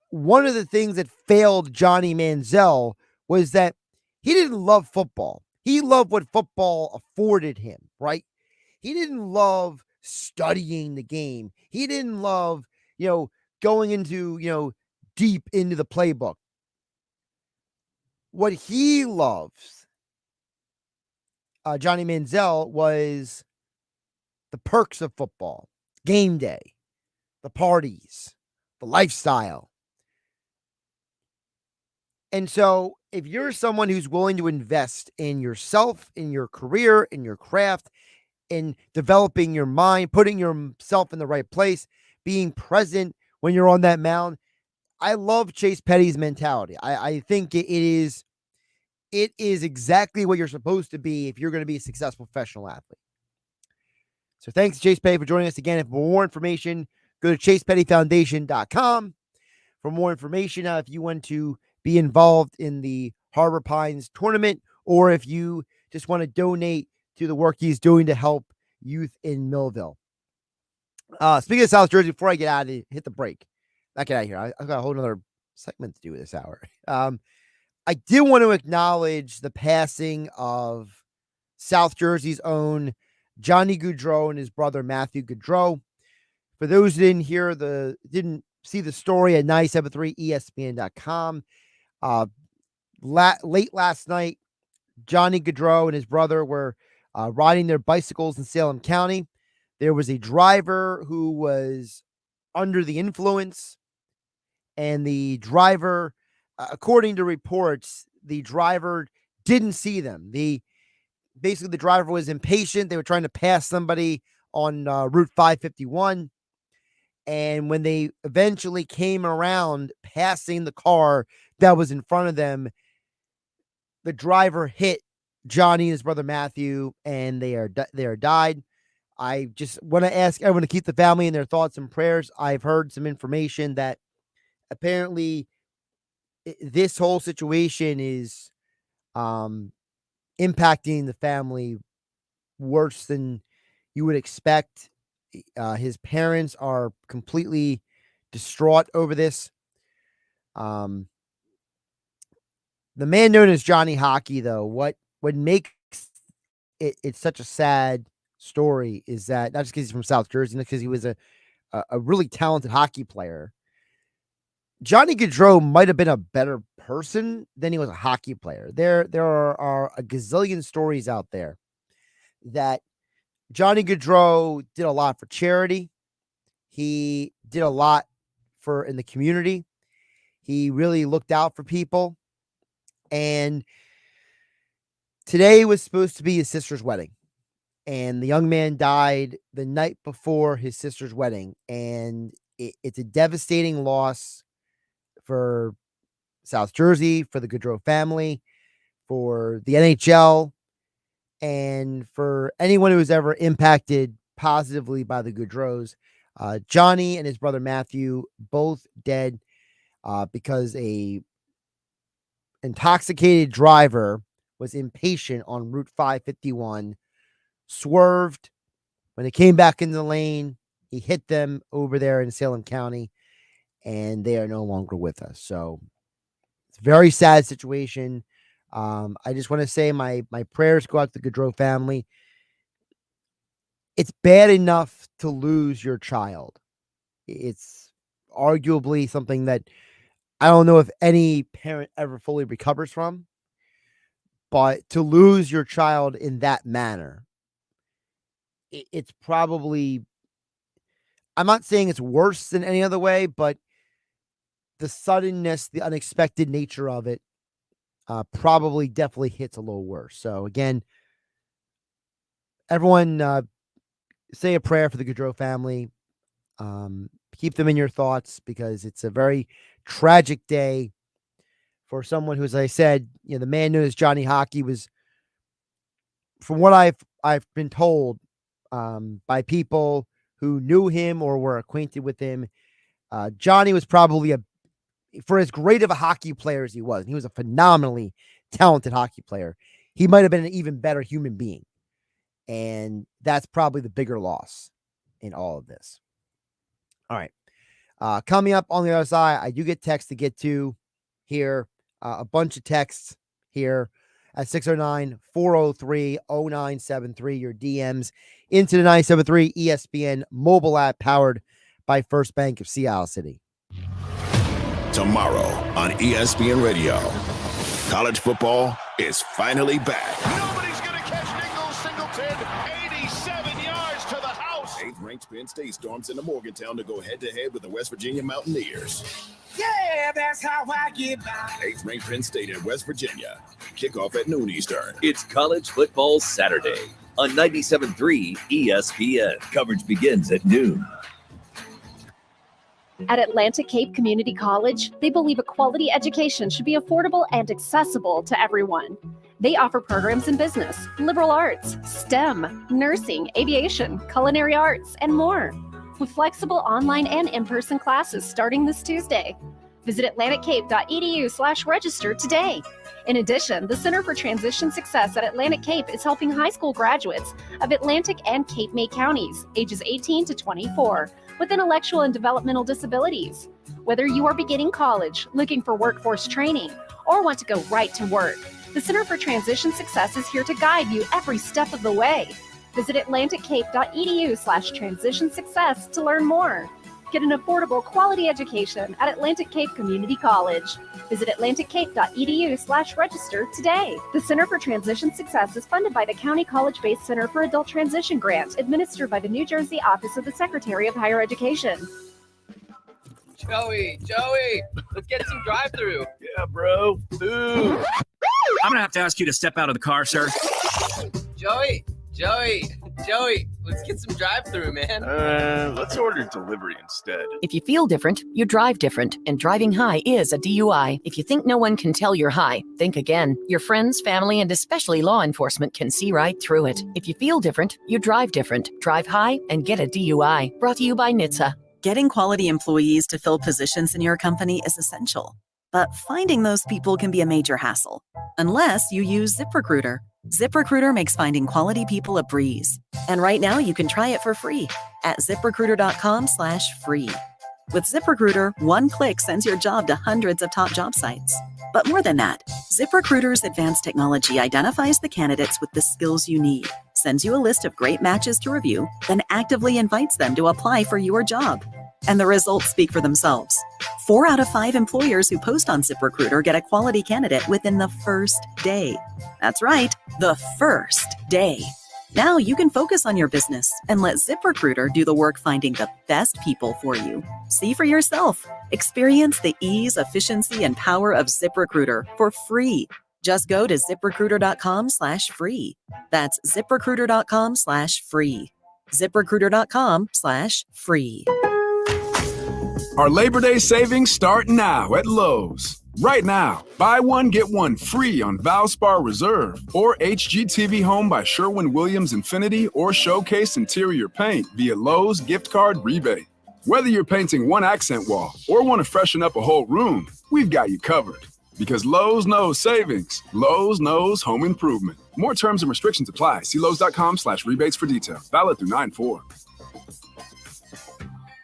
One of the things that failed Johnny Manziel was that he didn't love football. He loved what football afforded him, right? He didn't love studying the game. He didn't love, going into, deep into the playbook. What he loves, Johnny Manziel, was the perks of football, game day, the parties, the lifestyle. And so if you're someone who's willing to invest in yourself, in your career, in your craft, in developing your mind, putting yourself in the right place, being present when you're on that mound, I love Chase Petty's mentality. I think it is exactly what you're supposed to be if you're going to be a successful professional athlete. So thanks to Chase Petty for joining us again. For more information, go to ChasePettyFoundation.com. For more information, if you want to be involved in the Harbor Pines tournament, or if you just want to donate to the work he's doing to help youth in Millville. Speaking of South Jersey, before I get out of hit the break, not get out of here. I've got a whole other segment to do this hour. I did want to acknowledge the passing of South Jersey's own Johnny Gaudreau and his brother Matthew Gaudreau. For those who didn't see the story at 973ESPN.com, late last night, Johnny Gaudreau and his brother were riding their bicycles in Salem County. There was a driver who was under the influence, and the driver, according to reports, the driver didn't see them. Basically, the driver was impatient. They were trying to pass somebody on Route 551. And when they eventually came around passing the car that was in front of them, the driver hit Johnny and his brother Matthew, and they are died. I just want to ask everyone to keep the family in their thoughts and prayers. I've heard some information that apparently this whole situation is impacting the family worse than you would expect. His parents are completely distraught over this. The man known as Johnny Hockey, though, what makes it's such a sad story is that not just because he's from South Jersey, not because he was a really talented hockey player. Johnny Gaudreau might have been a better person than he was a hockey player. There are a gazillion stories out there that Johnny Gaudreau did a lot for charity. He did a lot in the community. He really looked out for people. And today was supposed to be his sister's wedding. And the young man died the night before his sister's wedding. And it's a devastating loss for South Jersey, for the Gaudreau family, for the NHL, and for anyone who was ever impacted positively by the Gaudreaus. Johnny and his brother Matthew both dead because a intoxicated driver was impatient on Route 551, swerved. When they came back in the lane, he hit them over there in Salem County, and they are no longer with us. So it's a very sad situation. I just want to say my prayers go out to the Gaudreau family. It's bad enough to lose your child. It's arguably something that I don't know if any parent ever fully recovers from, but to lose your child in that manner, it's probably, I'm not saying it's worse than any other way, but the suddenness, the unexpected nature of it probably definitely hits a little worse. So again, everyone say a prayer for the Gaudreau family. Keep them in your thoughts because it's a very tragic day for someone who, as I said, the man known as Johnny Hockey was, from what I've been told by people who knew him or were acquainted with him, Johnny was probably for as great of a hockey player as he was a phenomenally talented hockey player. He might have been an even better human being. And that's probably the bigger loss in all of this. All right. Coming up on the other side, I do get texts to get to here. A bunch of texts here at 609-403-0973. Your DMs into the 973 ESPN mobile app powered by First Bank of Sea Isle City.
Tomorrow on ESPN Radio, college football is finally back.
Nobody's going to catch Nichols Singleton. 87 yards to the house.
8th-ranked Penn State storms into Morgantown to go head-to-head with the West Virginia Mountaineers.
Yeah, that's how I get by.
8th-ranked Penn State and West Virginia. Kickoff at noon Eastern.
It's College Football Saturday on 97.3 ESPN. Coverage begins at noon.
At Atlantic Cape Community College, they believe a quality education should be affordable and accessible to everyone. They offer programs in business, liberal arts, STEM, nursing, aviation, culinary arts, and more, with flexible online and in-person classes starting this Tuesday. Visit atlanticcape.edu/register today. In addition, the Center for Transition Success at Atlantic Cape is helping high school graduates of Atlantic and Cape May counties, ages 18 to 24, with intellectual and developmental disabilities. Whether you are beginning college, looking for workforce training, or want to go right to work, the Center for Transition Success is here to guide you every step of the way. Visit atlanticcape.edu/transition success to learn more. Get an affordable, quality education at Atlantic Cape Community College. Visit atlanticcape.edu/register today. The Center for Transition Success is funded by the County College-Based Center for Adult Transition Grant, administered by the New Jersey Office of the Secretary of Higher Education.
Joey, let's get some drive-through.
Yeah, bro. Food. I'm gonna have to ask you to step out of the car, sir.
Joey, Let's get some drive-through, man.
Let's order delivery instead.
If you feel different, you drive different, and driving high is a DUI. If you think no one can tell you're high, think again. Your friends, family, and especially law enforcement can see right through it. If you feel different, you drive different. Drive high and get a DUI. Brought to you by NHTSA.
Getting quality employees to fill positions in your company is essential, but finding those people can be a major hassle, unless you use ZipRecruiter. ZipRecruiter makes finding quality people a breeze. And right now you can try it for free at ZipRecruiter.com/free. With ZipRecruiter, one click sends your job to hundreds of top job sites. But more than that, ZipRecruiter's advanced technology identifies the candidates with the skills you need, sends you a list of great matches to review, then actively invites them to apply for your job. And the results speak for themselves. 4 out of 5 employers who post on ZipRecruiter get a quality candidate within the first day. That's right, the first day. Now you can focus on your business and let ZipRecruiter do the work finding the best people for you. See for yourself. Experience the ease, efficiency, and power of ZipRecruiter for free. Just go to ZipRecruiter.com/free. That's ZipRecruiter.com/free. ZipRecruiter.com/free.
Our Labor Day savings start now at Lowe's. Right now, buy one, get one free on Valspar Reserve or HGTV Home by Sherwin-Williams Infinity or Showcase Interior Paint via Lowe's gift card rebate. Whether you're painting one accent wall or want to freshen up a whole room, we've got you covered. Because Lowe's knows savings. Lowe's knows home improvement. More terms and restrictions apply. See Lowe's.com/rebates for details. Valid through 9/4.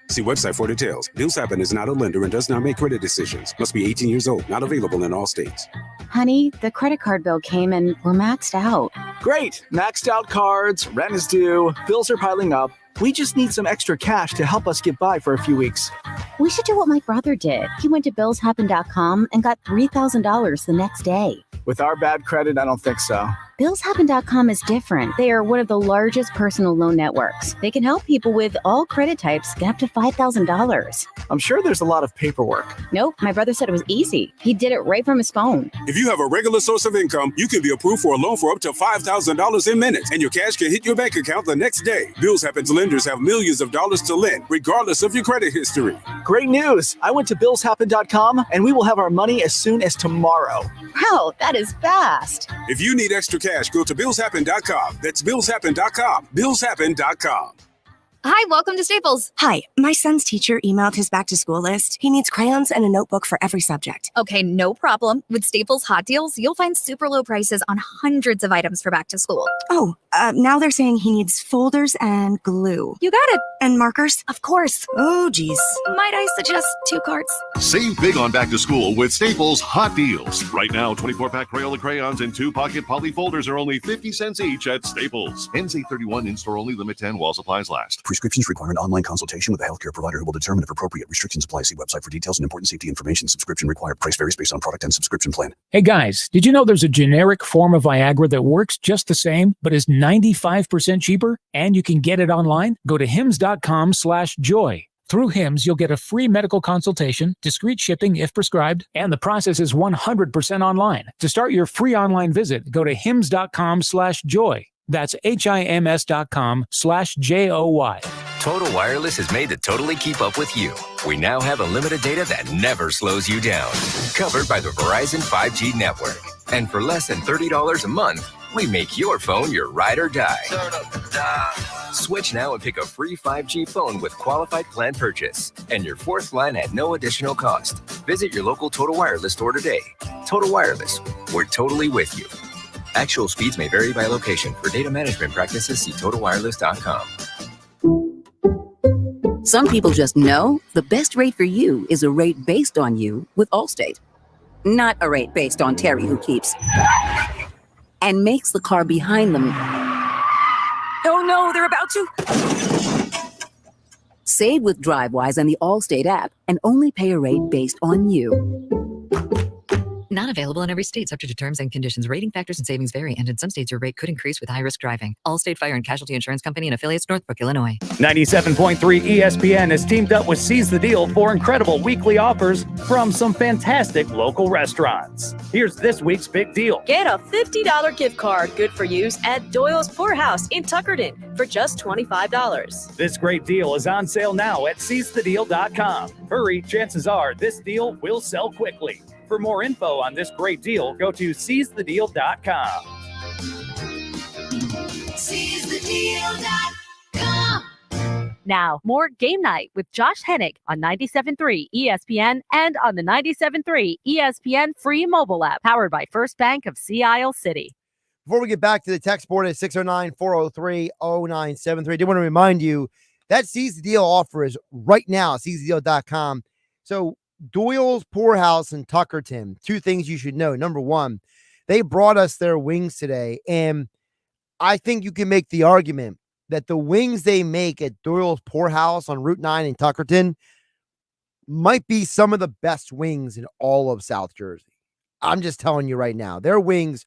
See website for details. Bills Happen is not a lender and does not make credit decisions. Must be 18 years old. Not available in all states.
Honey, the credit card bill came and we're maxed out.
Great. Maxed out cards, rent is due, bills are piling up. We just need some extra cash to help us get by for a few weeks.
We should do what my brother did. He went to billshappen.com and got $3,000 the next day.
With our bad credit, I don't think so.
Billshappen.com is different. They are one of the largest personal loan networks. They can help people with all credit types get up to $5,000.
I'm sure there's a lot of paperwork.
Nope, my brother said it was easy. He did it right from his phone.
If you have a regular source of income, you can be approved for a loan for up to $5,000 in minutes, and your cash can hit your bank account the next day. Bills Happen's lenders have millions of dollars to lend, regardless of your credit history.
Great news! I went to billshappen.com, and we will have our money as soon as tomorrow.
Wow, that is fast.
If you need extra cash, go to billshappen.com. That's billshappen.com. Billshappen.com.
Hi, welcome to Staples.
Hi, my son's teacher emailed his back to school list. He needs crayons and a notebook for every subject.
Okay, no problem. With Staples Hot Deals, you'll find super low prices on hundreds of items for back to school.
Oh, now they're saying he needs folders and glue.
You got it.
And markers?
Of course.
Oh, geez.
Might I suggest 2 carts?
Save big on back to school with Staples Hot Deals. Right now, 24-pack Crayola crayons and 2-pocket poly folders are only 50 cents each at Staples. Ends 8/31, in-store only, limit 10 while supplies last.
Prescriptions require an online consultation with a healthcare provider who will determine if appropriate. Restrictions apply. See website for details and important safety information. Subscription required. Price varies based on product and subscription plan.
Hey guys, did you know there's a generic form of Viagra that works just the same, but is 95% cheaper? And you can get it online? Go to hims.com/joy. Through Hims, you'll get a free medical consultation, discreet shipping if prescribed, and the process is 100% online. To start your free online visit, go to hims.com/joy. That's HIMS.com/JOY.
Total Wireless is made to totally keep up with you. We now have unlimited data that never slows you down. Covered by the Verizon 5G network. And for less than $30 a month, we make your phone your ride or die. Switch now and pick a free 5G phone with qualified plan purchase. And your 4th line at no additional cost. Visit your local Total Wireless store today. Total Wireless, we're totally with you. Actual speeds may vary by location. For data management practices, see TotalWireless.com.
Some people just know the best rate for you is a rate based on you with Allstate. Not a rate based on Terry who keeps and makes the car behind them. Oh no, they're about to. Save with DriveWise and the Allstate app and only pay a rate based on you.
Not available in every state, subject to terms and conditions. Rating factors and savings vary, and in some states your rate could increase with high-risk driving. Allstate Fire and Casualty Insurance Company and affiliates, Northbrook, Illinois.
97.3 ESPN has teamed up with Seize the Deal for incredible weekly offers from some fantastic local restaurants. Here's this week's big deal.
Get a $50 gift card, good for use, at Doyle's Poorhouse in Tuckerton for just $25.
This great deal is on sale now at seizethedeal.com. Hurry, chances are this deal will sell quickly. For more info on this great deal, go to seizethedeal.com.
SeizeTheDeal.com. Now, more Game Night with Josh Hennick on 97.3 ESPN and on the 97.3 ESPN free mobile app powered by First Bank of Sea Isle City.
Before we get back to the text board at 609-403-0973, I do want to remind you that Seize the Deal offer is right now, seizethedeal.com. So Doyle's Poorhouse in Tuckerton, two things you should know. Number one, they brought us their wings today, and I think you can make the argument that the wings they make at Doyle's Poorhouse on Route 9 in Tuckerton might be some of the best wings in all of South Jersey. I'm just telling you right now, their wings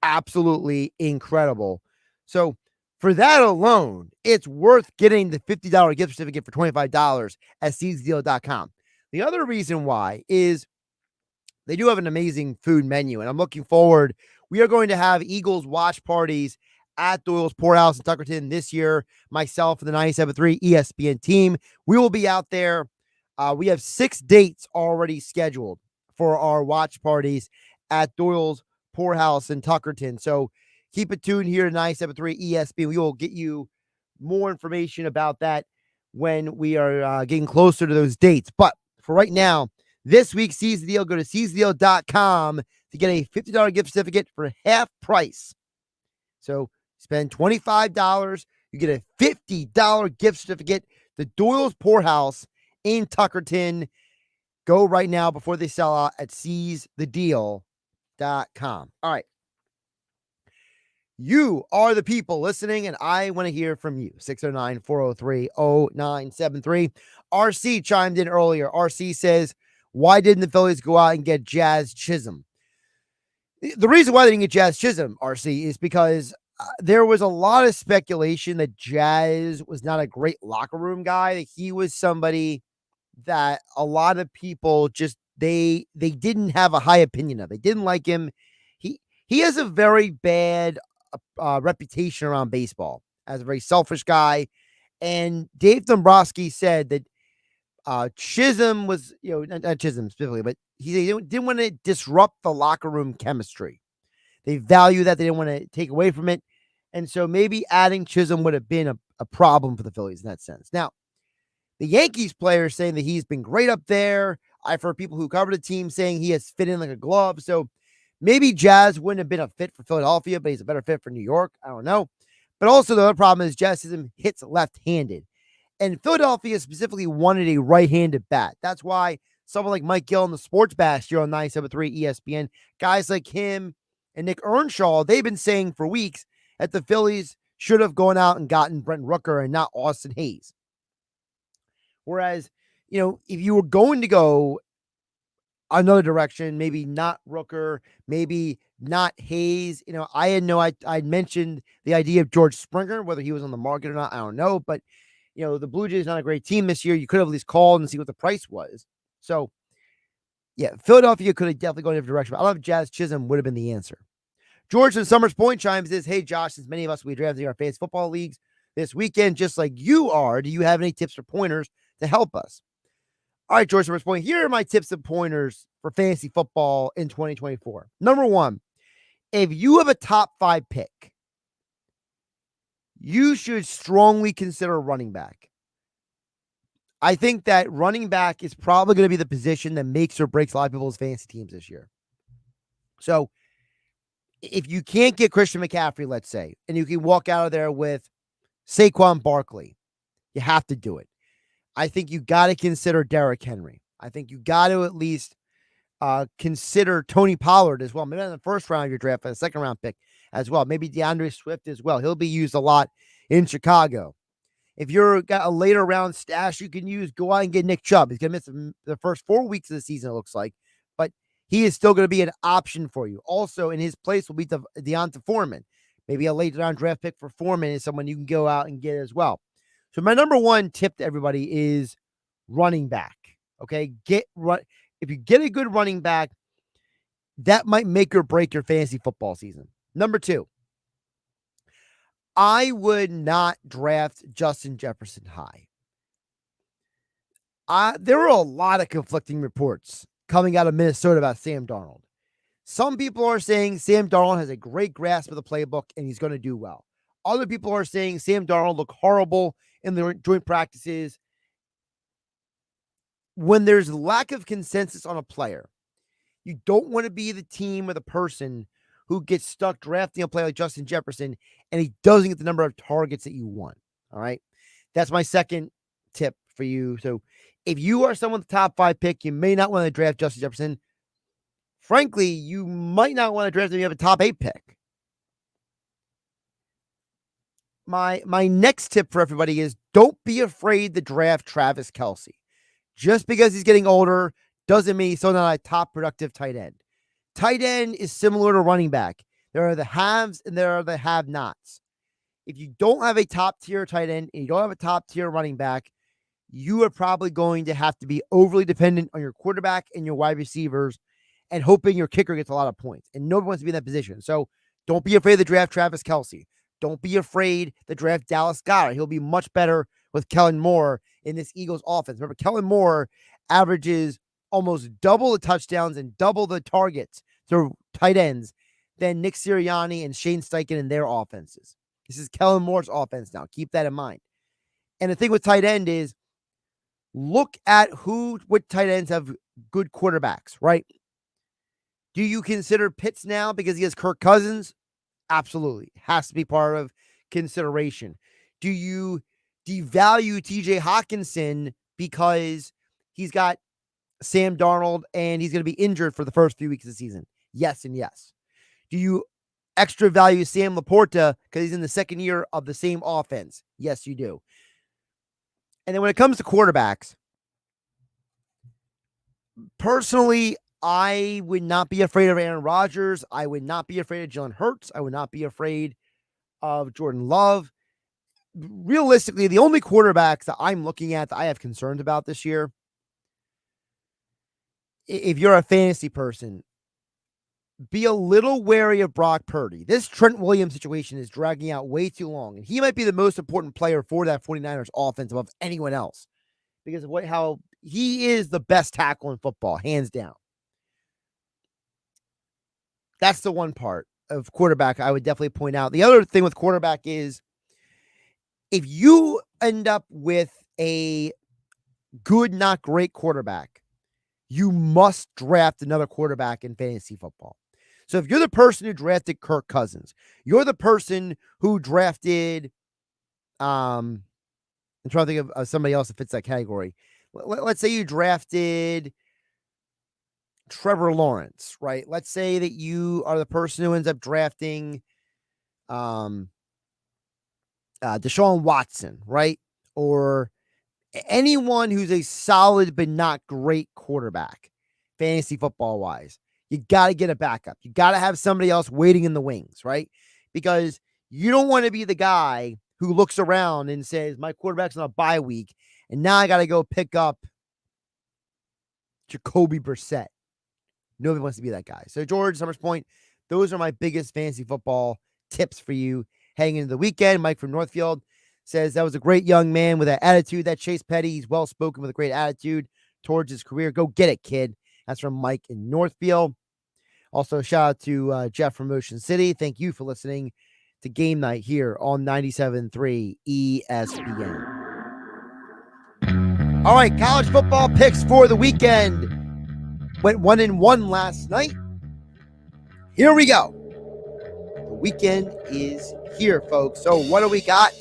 absolutely incredible. So for that alone, it's worth getting the $50 gift certificate for $25 at seizethedeal.com. The other reason why is they do have an amazing food menu, and I'm looking forward. We are going to have Eagles watch parties at Doyle's Poorhouse in Tuckerton this year. Myself and the 97.3 ESPN team, we will be out there. We have 6 dates already scheduled for our watch parties at Doyle's Poorhouse in Tuckerton. So keep it tuned here to 97.3 ESPN. We will get you more information about that when we are getting closer to those dates. But for right now, this week, Seize the Deal. Go to seizethedeal.com to get a $50 gift certificate for half price. So spend $25. You get a $50 gift certificate to Doyle's Poorhouse in Tuckerton. Go right now before they sell out at seizethedeal.com. All right. You are the people listening, and I want to hear from you. 609-403-0973. RC chimed in earlier. RC says, why didn't the Phillies go out and get Jazz Chisholm? The reason why they didn't get Jazz Chisholm, RC, is because there was a lot of speculation that Jazz was not a great locker room guy, that he was somebody that a lot of people just, they didn't have a high opinion of. They didn't like him. He has a very bad reputation around baseball as a very selfish guy. And Dave Dombrowski said that Chisholm was, not Chisholm specifically, but he didn't want to disrupt the locker room chemistry. They value that. They didn't want to take away from it. And so maybe adding Chisholm would have been a problem for the Phillies in that sense. Now, the Yankees players saying that he's been great up there. I've heard people who cover the team saying he has fit in like a glove. So maybe Jazz wouldn't have been a fit for Philadelphia, but he's a better fit for New York. I don't know. But also the other problem is Jazz hits left-handed. And Philadelphia specifically wanted a right-handed bat. That's why someone like Mike Gill in the Sports Bash here on 97.3 ESPN, guys like him and Nick Earnshaw, they've been saying for weeks that the Phillies should have gone out and gotten Brent Rooker and not Austin Hayes. Whereas, if you were going to go another direction, maybe not Rooker, maybe not Hayes, I'd mentioned the idea of George Springer, whether he was on the market or not, I don't know. But, the Blue Jays not a great team this year. You could have at least called and see what the price was. So, yeah, Philadelphia could have definitely gone in a different direction. But I love Jazz Chisholm would have been the answer. George in Summers Point chimes in, hey, Josh, since many of us will be drafting our fantasy football leagues this weekend, just like you are, do you have any tips or pointers to help us? All right, George Summers Point, here are my tips and pointers for fantasy football in 2024. Number one, if you have a top 5 pick, you should strongly consider running back. I think that running back is probably going to be the position that makes or breaks a lot of people's fantasy teams this year. So if you can't get Christian McCaffrey, let's say, and you can walk out of there with Saquon Barkley, you have to do it. I think you got to consider Derrick Henry. I think you got to at least consider Tony Pollard as well. Maybe not in the first round of your draft, but a second round pick as well. Maybe DeAndre Swift as well. He'll be used a lot in Chicago. If you're got a later round stash, you can go out and get Nick Chubb. He's going to miss the first 4 weeks of the season, it looks like. But he is still going to be an option for you. Also, in his place will be Deonta Foreman. Maybe a late round draft pick for Foreman is someone you can go out and get as well. So my number one tip to everybody is running back. Okay, if you get a good running back, that might make or break your fantasy football season. Number 2, I would not draft Justin Jefferson high. There are a lot of conflicting reports coming out of Minnesota about Sam Darnold. Some people are saying Sam Darnold has a great grasp of the playbook and he's going to do well. Other people are saying Sam Darnold looked horrible in the joint practices. When there's lack of consensus on a player, you don't want to be the team or the person who gets stuck drafting a player like Justin Jefferson and he doesn't get the number of targets that you want. All right. That's my second tip for you. So if you are someone with the top 5 pick, you may not want to draft Justin Jefferson. Frankly, you might not want to draft him if you have a top 8 pick. My next tip for everybody is don't be afraid to draft Travis Kelce. Just because he's getting older doesn't mean he's still not a top productive tight end. Tight end is similar to running back. There are the haves and there are the have-nots. If you don't have a top-tier tight end and you don't have a top-tier running back, you are probably going to have to be overly dependent on your quarterback and your wide receivers and hoping your kicker gets a lot of points. And nobody wants to be in that position. So don't be afraid to draft Travis Kelce. Don't be afraid to draft Dallas Goedert. He'll be much better with Kellen Moore in this Eagles offense. Remember, Kellen Moore averages almost double the touchdowns and double the targets through tight ends than Nick Sirianni and Shane Steichen in their offenses. This is Kellen Moore's offense now. Keep that in mind. And the thing with tight end is look at what tight ends have good quarterbacks, right? Do you consider Pitts now because he has Kirk Cousins? Absolutely. Has to be part of consideration. Do you devalue TJ Hawkinson because he's got Sam Darnold and he's going to be injured for the first few weeks of the season? Yes and yes. Do you extra value Sam Laporta because he's in the second year of the same offense? Yes, you do. And then when it comes to quarterbacks, personally, I would not be afraid of Aaron Rodgers. I would not be afraid of Jalen Hurts. I would not be afraid of Jordan Love. Realistically, the only quarterbacks that I'm looking at that I have concerns about this year, if you're a fantasy person, be a little wary of Brock Purdy. This Trent Williams situation is dragging out way too long, and he might be the most important player for that 49ers offense above anyone else because of how he is the best tackle in football, hands down. That's the one part of quarterback I would definitely point out. The other thing with quarterback is if you end up with a good, not great quarterback, you must draft another quarterback in fantasy football. So if you're the person who drafted Kirk Cousins, you're the person who drafted, I'm trying to think of somebody else that fits that category. Let's say you drafted Trevor Lawrence, right? Let's say that you are the person who ends up drafting Deshaun Watson, right? Or anyone who's a solid but not great quarterback, fantasy football wise. You got to get a backup. You got to have somebody else waiting in the wings, right? Because you don't want to be the guy who looks around and says, my quarterback's on a bye week, and now I got to go pick up Jacoby Brissett. Nobody wants to be that guy. So, George, Summers Point, those are my biggest fantasy football tips for you heading into the weekend. Mike from Northfield says that was a great young man with that attitude. That Chase Petty, he's well-spoken with a great attitude towards his career. Go get it, kid. That's from Mike in Northfield. Also, shout out to Jeff from Ocean City. Thank you for listening to Game Night here on 97.3 ESPN. All right, college football picks for the weekend. Went 1-1 last night. Here we go. The weekend is here, folks. So what do we got?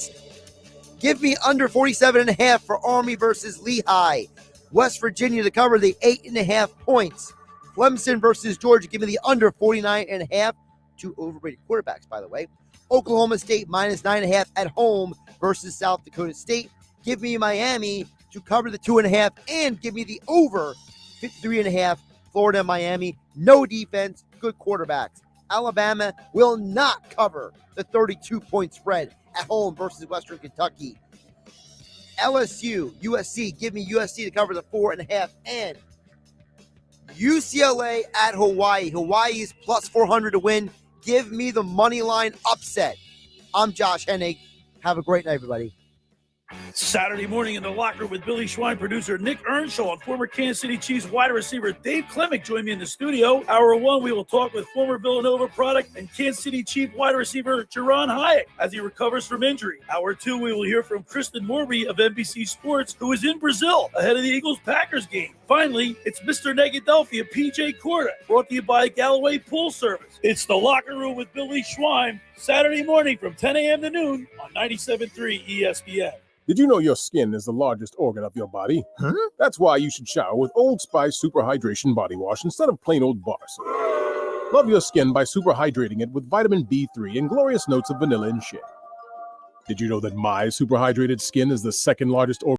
Give me under 47.5 for Army versus Lehigh. West Virginia to cover the 8.5 points. Clemson versus Georgia. Give me the under 49.5. Two overrated quarterbacks, by the way. Oklahoma State minus 9.5 at home versus South Dakota State. Give me Miami to cover the 2.5 and give me the over 53.5 Florida and Miami, no defense, good quarterbacks. Alabama will not cover the 32-point spread at home versus Western Kentucky. LSU, USC, give me USC to cover the 4.5. And UCLA at Hawaii. Hawaii is plus 400 to win. Give me the money line upset. I'm Josh Hennig. Have a great night, everybody.
Saturday morning in the locker with Billy Schwein, producer Nick Earnshaw, and former Kansas City Chiefs wide receiver Dave Klemick join me in the studio. Hour 1, we will talk with former Villanova product and Kansas City Chief wide receiver Jaron Hyatt as he recovers from injury. Hour 2, we will hear from Kristen Morby of NBC Sports, who is in Brazil ahead of the Eagles-Packers game. Finally, it's Mr. Negadelphia, PJ Corda, brought to you by Galloway Pool Service. It's the Locker Room with Billy Schwein, Saturday morning from 10 a.m. to noon on 97.3 ESPN.
Did you know your skin is the largest organ of your body? Huh? That's why you should shower with Old Spice Super Hydration Body Wash instead of plain old bar soap. Love your skin by super hydrating it with vitamin B3 and glorious notes of vanilla and shea. Did you know that my super hydrated skin is the second largest organ?